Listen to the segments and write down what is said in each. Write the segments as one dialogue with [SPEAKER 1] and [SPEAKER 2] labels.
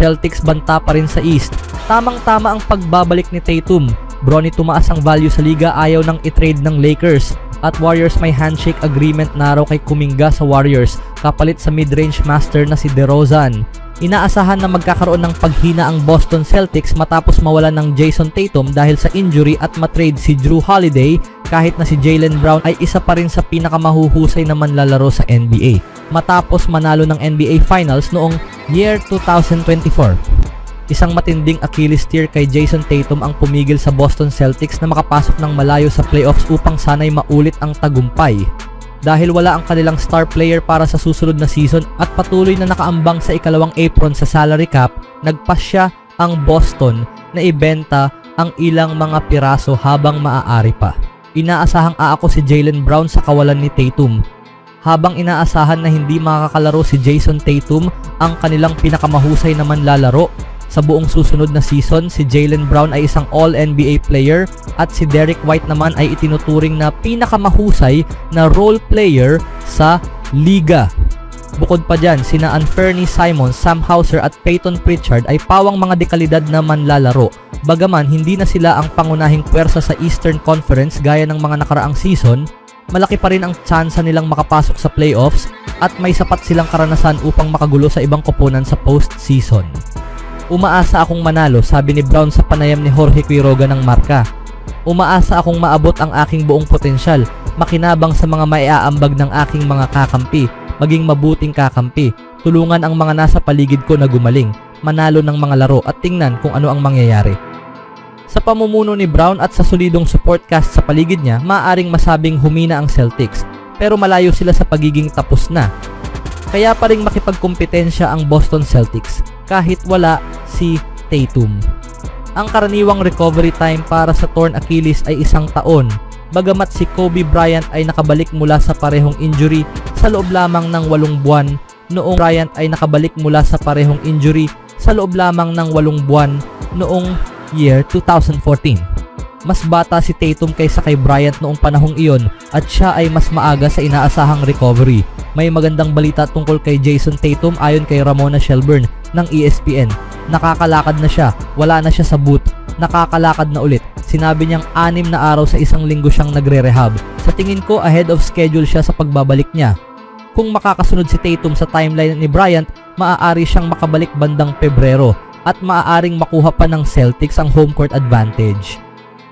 [SPEAKER 1] Celtics banta pa rin sa East. Tamang-tama ang pagbabalik ni Tatum. Bronny, tumaas ang value sa liga, ayaw nang i-trade ng Lakers. At Warriors may handshake agreement na raw kay Kuminga sa Warriors kapalit sa mid-range master na si DeRozan. Inaasahan na magkakaroon ng paghina ang Boston Celtics matapos mawalan ng Jason Tatum dahil sa injury at matrade si Jrue Holiday, kahit na si Jaylen Brown ay isa pa rin sa pinakamahuhusay na manlalaro sa NBA matapos manalo ng NBA Finals noong year 2024. Isang matinding Achilles tear kay Jason Tatum ang pumigil sa Boston Celtics na makapasok ng malayo sa playoffs upang sanay maulit ang tagumpay. Dahil wala ang kanilang star player para sa susunod na season at patuloy na nakaambang sa ikalawang apron sa salary cap, nagpasya ang Boston na ibenta ang ilang mga piraso habang maaari pa. Inaasahang aako si Jaylen Brown sa kawalan ni Tatum. Habang inaasahan na hindi makakalaro si Jason Tatum, ang kanilang pinakamahusay na manlalaro sa buong susunod na season, si Jaylen Brown ay isang All-NBA player at si Derrick White naman ay itinuturing na pinakamahusay na role player sa liga. Bukod pa dyan, sina Anthony Simons, Sam Hauser at Peyton Pritchard ay pawang mga dekalidad na manlalaro. Bagaman hindi na sila ang pangunahing puwersa sa Eastern Conference gaya ng mga nakaraang season, malaki pa rin ang tsansa nilang makapasok sa playoffs at may sapat silang karanasan upang makagulo sa ibang koponan sa postseason. Umaasa akong manalo, sabi ni Brown sa panayam ni Jorge Quiroga ng Marca. Umaasa akong maabot ang aking buong potensyal, makinabang sa mga maiaambag ng aking mga kakampi, maging mabuting kakampi, tulungan ang mga nasa paligid ko na gumaling, manalo ng mga laro at tingnan kung ano ang mangyayari. Sa pamumuno ni Brown at sa solidong support cast sa paligid niya, maaaring masabing humina ang Celtics, pero malayo sila sa pagiging tapos na. Kaya pa ring makipagkompetensya ang Boston Celtics kahit wala si Tatum. Ang karaniwang recovery time para sa torn Achilles ay 1 taon, bagamat si Kobe Bryant ay nakabalik mula sa parehong injury sa loob lamang ng 8 buwan noong noong year 2014. Mas bata si Tatum kaysa kay Bryant noong panahong iyon at siya ay mas maaga sa inaasahang recovery. May magandang balita tungkol kay Jason Tatum ayon kay Ramona Shelburne ng ESPN. Nakakalakad na siya, wala na siya sa boot, nakakalakad na ulit. Sinabi niyang 6 na araw sa 1 linggo siyang nagre-rehab. Sa tingin ko ahead of schedule siya sa pagbabalik niya. Kung makakasunod si Tatum sa timeline ni Bryant, maaari siyang makabalik bandang Pebrero at maaaring makuha pa ng Celtics ang home court advantage.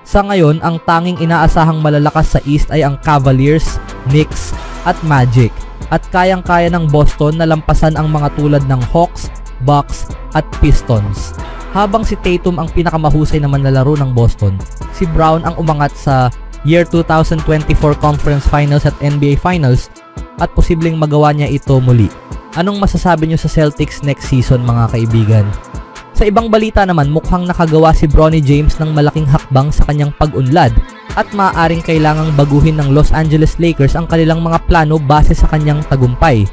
[SPEAKER 1] Sa ngayon, ang tanging inaasahang malalakas sa East ay ang Cavaliers, Knicks at Magic at kayang-kaya ng Boston na lampasan ang mga tulad ng Hawks, Bucks at Pistons. Habang si Tatum ang pinakamahusay na manlalaro ng Boston, si Brown ang umangat sa year 2024 Conference Finals at NBA Finals at posibleng magawa niya ito muli. Anong masasabi niyo sa Celtics next season, mga kaibigan? Sa ibang balita naman, mukhang nakagawa si Bronny James ng malaking hakbang sa kanyang pag-unlad at maaaring kailangang baguhin ng Los Angeles Lakers ang kanilang mga plano base sa kanyang tagumpay.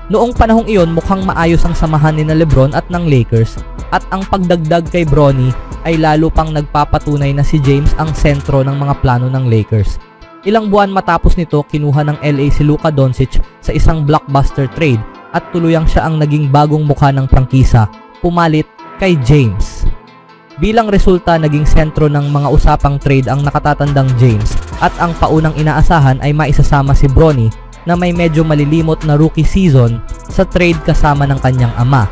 [SPEAKER 1] Noong panahong iyon, mukhang maayos ang samahan ni na LeBron at ng Lakers at ang pagdagdag kay Bronny ay lalo pang nagpapatunay na si James ang sentro ng mga plano ng Lakers. Ilang buwan matapos nito, kinuha ng LA si Luka Doncic sa isang blockbuster trade at tuluyang siya ang naging bagong mukha ng prangkisa, pumalit kay James. Bilang resulta, naging sentro ng mga usapang trade ang nakatatandang James at ang paunang inaasahan ay maisasama si Bronny na may medyo malilimot na rookie season sa trade kasama ng kanyang ama.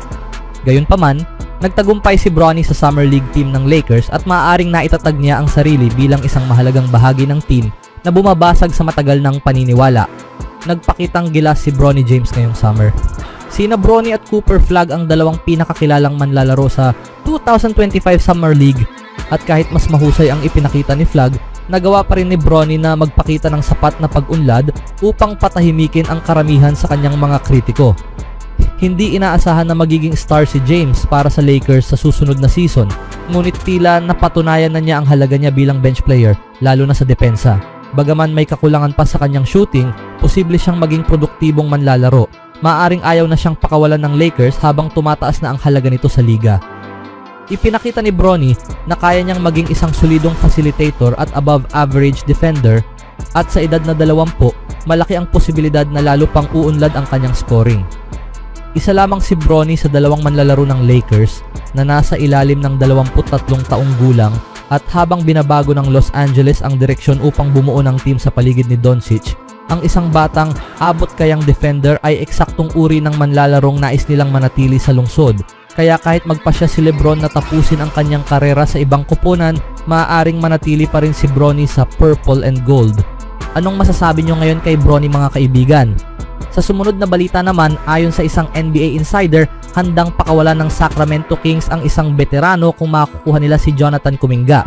[SPEAKER 1] Gayunpaman, nagtagumpay si Bronny sa Summer League team ng Lakers at maaaring naitatag niya ang sarili bilang isang mahalagang bahagi ng team na bumabasag sa matagal ng paniniwala. Nagpakitang gilas si Bronny James ngayong summer. Sina Bronny at Cooper Flagg ang dalawang pinakakilalang manlalaro sa 2025 Summer League at kahit mas mahusay ang ipinakita ni Flagg, nagawa pa rin ni Bronny na magpakita ng sapat na pag-unlad upang patahimikin ang karamihan sa kanyang mga kritiko. Hindi inaasahan na magiging star si James para sa Lakers sa susunod na season, ngunit tila napatunayan na niya ang halaga niya bilang bench player, lalo na sa depensa. Bagaman may kakulangan pa sa kanyang shooting, posible siyang maging produktibong manlalaro. Maaring ayaw na siyang pakawalan ng Lakers habang tumataas na ang halaga nito sa liga. Ipinakita ni Bronny na kaya niyang maging isang solidong facilitator at above average defender at sa edad na 20, malaki ang posibilidad na lalo pang uunlad ang kanyang scoring. Isa lamang si Bronny sa dalawang manlalaro ng Lakers na nasa ilalim ng 23 taong gulang at habang binabago ng Los Angeles ang direksyon upang bumuo ng team sa paligid ni Doncic, ang isang batang abot kayang defender ay eksaktong uri ng manlalarong nais nilang manatili sa lungsod. Kaya kahit magpasya si LeBron na tapusin ang kanyang karera sa ibang koponan, maaaring manatili pa rin si Bronny sa purple and gold. Anong masasabi nyo ngayon kay Bronny mga kaibigan? Sa sumunod na balita naman, ayon sa isang NBA insider, handang pakawalan ng Sacramento Kings ang isang veterano kung makukuha nila si Jonathan Kuminga.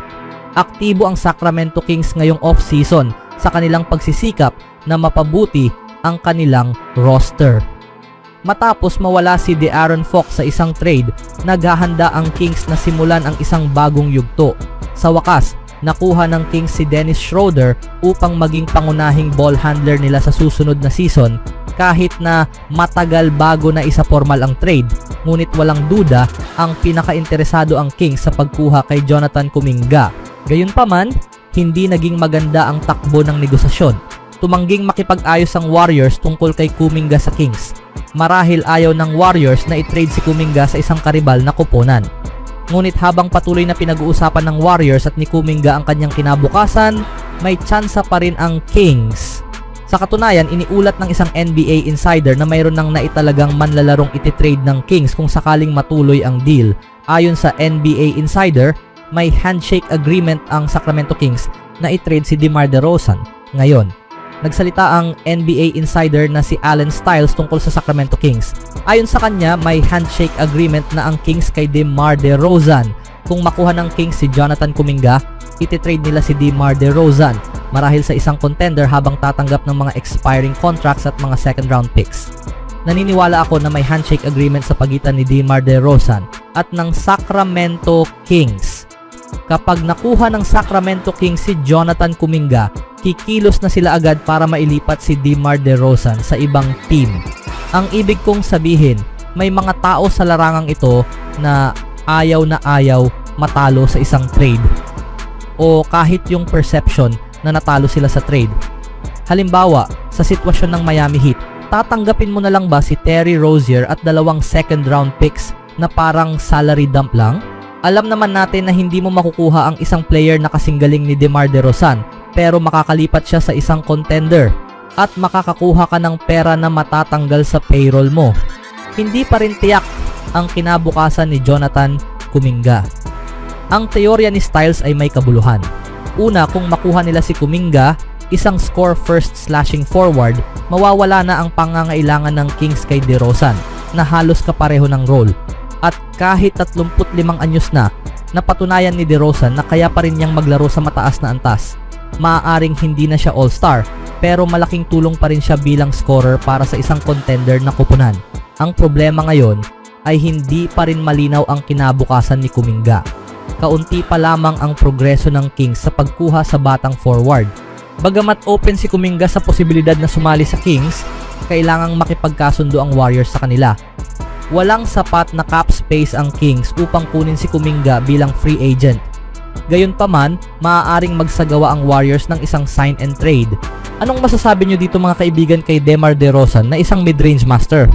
[SPEAKER 1] Aktibo ang Sacramento Kings ngayong off-season sa kanilang pagsisikap na mapabuti ang kanilang roster. Matapos mawala si De'Aaron Fox sa isang trade, naghahanda ang Kings na simulan ang isang bagong yugto. Sa wakas, nakuha ng Kings si Dennis Schroeder upang maging pangunahing ball handler nila sa susunod na season. Kahit na matagal bago na isa formal ang trade, ngunit walang duda ang pinaka-interesado ang Kings sa pagkuha kay Jonathan Kuminga. Gayunpaman, hindi naging maganda ang takbo ng negosasyon. Tumangging makipag-ayos ang Warriors tungkol kay Kuminga sa Kings. Marahil ayaw ng Warriors na i-trade si Kuminga sa isang karibal na koponan. Ngunit habang patuloy na pinag-uusapan ng Warriors at ni Kuminga ang kanyang kinabukasan, may tsansa pa rin ang Kings. Sa katunayan, iniulat ng isang NBA insider na mayroon nang naitalagang manlalarong ititrade ng Kings kung sakaling matuloy ang deal. Ayon sa NBA insider, may handshake agreement ang Sacramento Kings na i-trade si DeMar DeRozan. Ngayon, nagsalita ang NBA insider na si Alan Stiles tungkol sa Sacramento Kings. Ayon sa kanya, may handshake agreement na ang Kings kay DeMar DeRozan. Kung makuha ng Kings si Jonathan Kuminga, ititrade nila si DeMar DeRozan marahil sa isang contender habang tatanggap ng mga expiring contracts at mga second round picks. Naniniwala ako na may handshake agreement sa pagitan ni DeMar DeRozan at ng Sacramento Kings. Kapag nakuha ng Sacramento Kings si Jonathan Kuminga, kikilos na sila agad para mailipat si DeMar DeRozan sa ibang team. Ang ibig kong sabihin, may mga tao sa larangang ito na ayaw matalo sa isang trade o kahit yung perception na natalo sila sa trade. Halimbawa, sa sitwasyon ng Miami Heat, tatanggapin mo na lang ba si Terry Rozier at 2 second round picks na parang salary dump lang? Alam naman natin na hindi mo makukuha ang isang player na kasinggaling ni DeMar DeRozan, pero makakalipat siya sa isang contender at makakakuha ka ng pera na matatanggal sa payroll mo. Hindi pa rin tiyak ang kinabukasan ni Jonathan Kuminga. Ang teorya ni Styles ay may kabuluhan. Una, kung makuha nila si Kuminga, isang score first slashing forward, mawawala na ang pangangailangan ng Kings kay DeRozan na halos kapareho ng role. At kahit 35 anyos na, napatunayan ni DeRozan na kaya pa rin niyang maglaro sa mataas na antas. Maaaring hindi na siya all-star, pero malaking tulong pa rin siya bilang scorer para sa isang contender na koponan. Ang problema ngayon ay hindi pa rin malinaw ang kinabukasan ni Kuminga. Kaunti pa lamang ang progreso ng Kings sa pagkuha sa batang forward. Bagamat open si Kuminga sa posibilidad na sumali sa Kings, kailangang makipagkasundo ang Warriors sa kanila. Walang sapat na cap space ang Kings upang kunin si Kuminga bilang free agent. Gayunpaman, maaaring magsagawa ang Warriors ng isang sign and trade. Anong masasabi nyo dito mga kaibigan kay DeMar DeRozan na isang mid-range master?